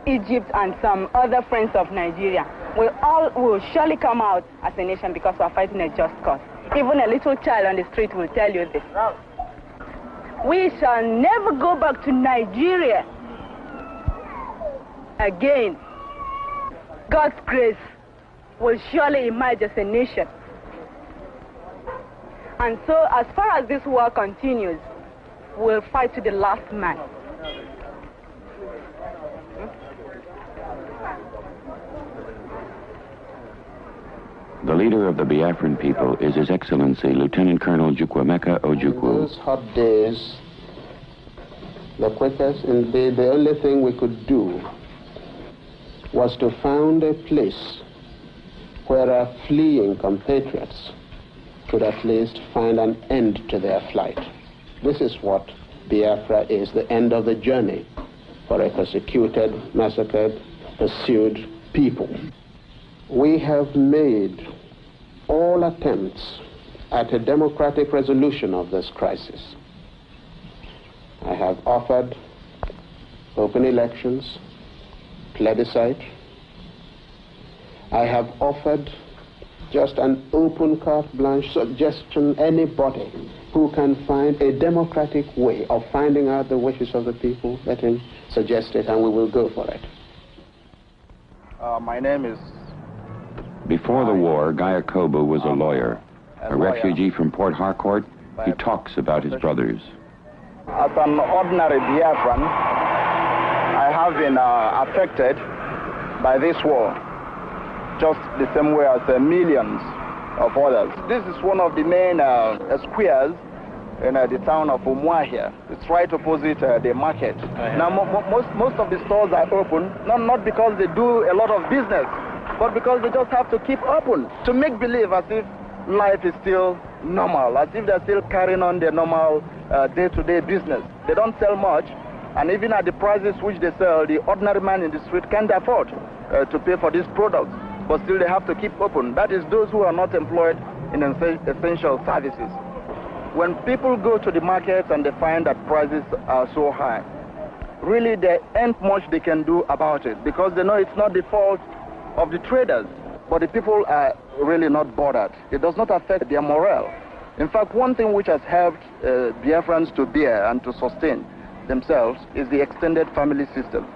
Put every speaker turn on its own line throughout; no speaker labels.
Egypt, and some other friends of Nigeria, will surely come out as a nation because we are fighting a just cause. Even a little child on the street will tell you this. We shall never go back to Nigeria again. God's grace will surely emerge as a nation. And so, as far as this war continues, we'll fight to the last man.
The leader of the Biafran people is His Excellency Lieutenant Colonel Chukwuemeka Ojukwu.
In those hot days, the quickest and the only thing we could do was to found a place where our fleeing compatriots could at least find an end to their flight. This is what Biafra is, the end of the journey for a persecuted, massacred, pursued people. We have made all attempts at a democratic resolution of this crisis. I have offered open elections, plebiscite. I have offered just an open carte blanche suggestion, anybody who can find a democratic way of finding out the wishes of the people, let him suggest it and we will go for it.
My name is...
Before the war, Guy Akobo was a lawyer. A refugee from Port Harcourt, he talks about his brothers.
As an ordinary Biafran, I have been affected by this war, just the same way as millions of others. This is one of the main squares in the town of Umuahia. It's right opposite the market. Now, most of the stores are open, not because they do a lot of business, but because they just have to keep open to make believe as if life is still normal, as if they're still carrying on their normal day-to-day business. They don't sell much, and even at the prices which they sell, the ordinary man in the street can't afford to pay for these products, but still they have to keep open. That is those who are not employed in essential services. When people go to the market and they find that prices are so high, really there ain't much they can do about it, because they know it's not the fault of the traders, but the people are really not bothered. It does not affect their morale. In fact, one thing which has helped Biafrans to bear and to sustain themselves is the extended family system.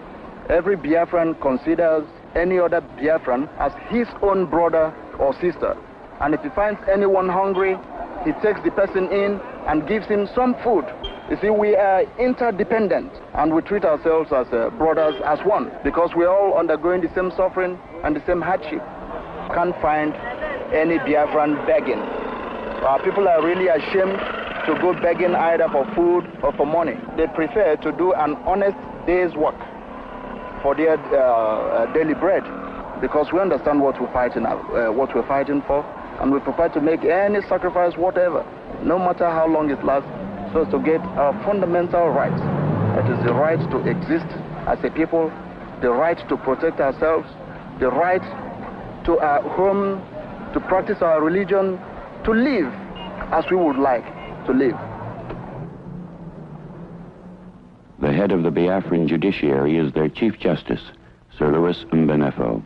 Every Biafran considers any other Biafran as his own brother or sister. And if he finds anyone hungry, he takes the person in and gives him some food. You see, we are interdependent, and we treat ourselves as brothers, as one, because we're all undergoing the same suffering and the same hardship. Can't find any Biafran begging. People are really ashamed to go begging either for food or for money. They prefer to do an honest day's work for their daily bread, because we understand what we're fighting for, and we prefer to make any sacrifice, whatever, no matter how long it lasts, so as to get our fundamental rights. That is the right to exist as a people, the right to protect ourselves, the right to our home, to practice our religion, to live as we would like to live.
The head of the Biafran judiciary is their Chief Justice, Sir Louis Mbenefo.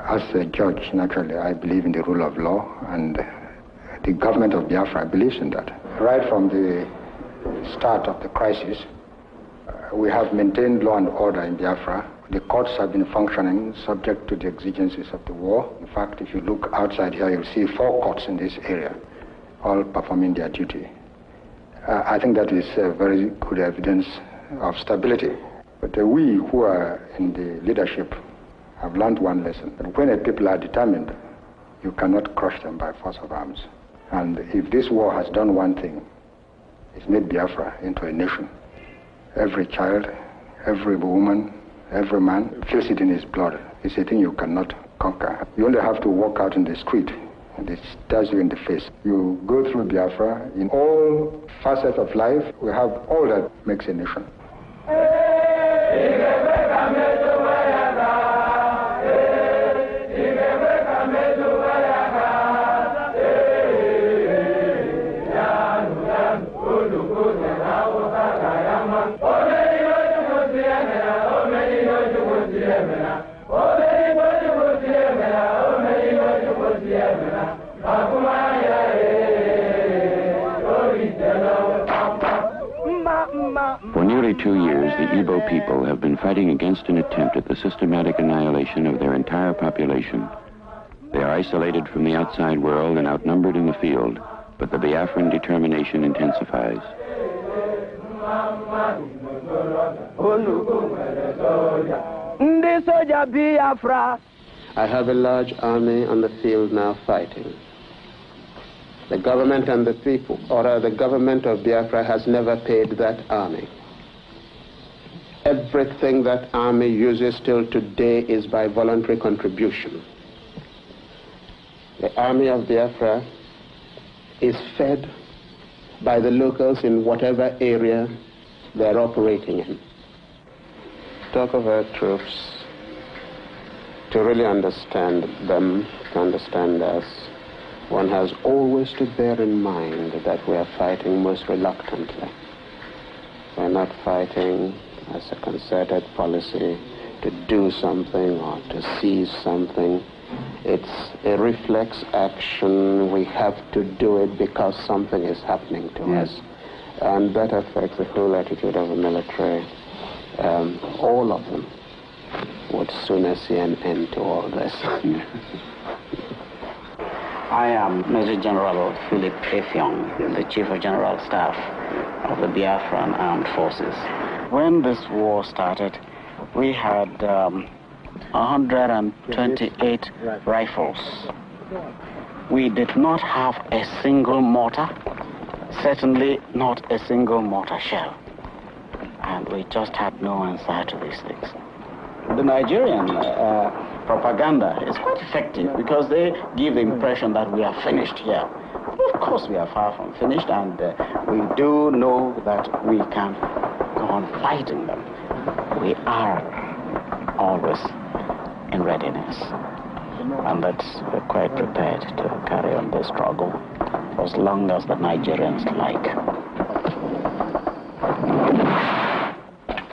As a judge, naturally, I believe in the rule of law, and the government of Biafra believes in that. Right from the start of the crisis, we have maintained law and order in Biafra. The courts have been functioning subject to the exigencies of the war. In fact, if you look outside here, you'll see 4 courts in this area, all performing their duty. I think that is very good evidence of stability. But we who are in the leadership have learned one lesson, that when a people are determined, you cannot crush them by force of arms. And if this war has done one thing, it's made Biafra into a nation. Every child, every woman, every man feels it in his blood. It's a thing you cannot conquer. You only have to walk out in the street, and it stares you in the face. You go through Biafra, in all facets of life, we have all that makes a nation.
Oh,
For nearly 2 years, the Igbo people have been fighting against an attempt at the systematic annihilation of their entire population. They are isolated from the outside world and outnumbered in the field, but the Biafran determination intensifies.
I have a large army on the field now fighting. The government and the people, or the government of Biafra has never paid that army. Everything that army uses till today is by voluntary contribution. The army of Biafra is fed by the locals in whatever area they're operating in. Talk of our troops, to really understand them, to understand us, one has always to bear in mind that we are fighting most reluctantly. We're not fighting as a concerted policy to do something or to seize something. It's a reflex action. We have to do it because something is happening to us. And that affects the whole attitude of the military. All of them would sooner see an end to all this.
I am Major General Philip Effiong, the Chief of General Staff of the Biafran Armed Forces. When this war started, we had 128 rifles. We did not have a single mortar, certainly not a single mortar shell. And we just had no answer to these things. The Nigerian propaganda is quite effective because they give the impression that we are finished here. Of course we are far from finished, and we do know that we can go on fighting them. We are always in readiness, and that we're quite prepared to carry on this struggle for as long as the Nigerians like.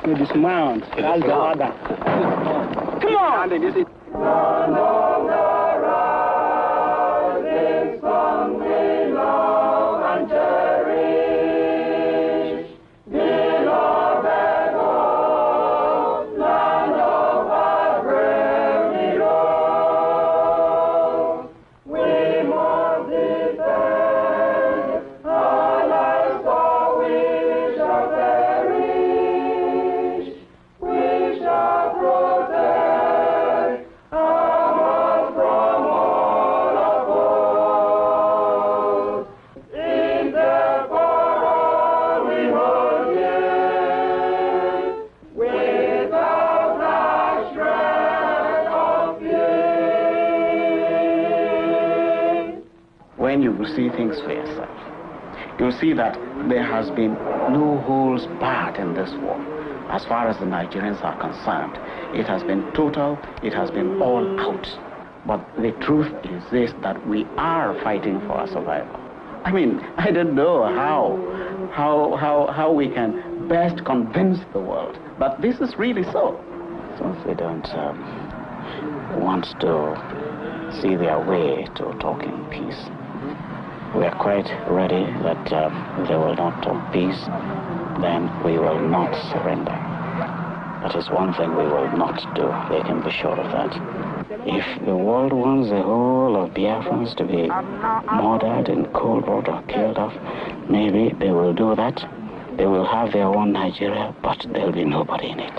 You dismount. That's the order. Come on!
When you will see things for yourself, you'll see that there has been no holds barred in this war. As far as the Nigerians are concerned, it has been total, it has been all out. But the truth is this, that we are fighting for our survival. I mean, I don't know how we can best convince the world that this is really so. So if we don't want to see their way to talking peace, we are quite ready that they will not talk peace, then we will not surrender. That is one thing we will not do. They can be sure of that. If the world wants the whole of Biafrans to be murdered in cold blood or killed off, maybe they will do that. They will have their own Nigeria, but there will be nobody in it.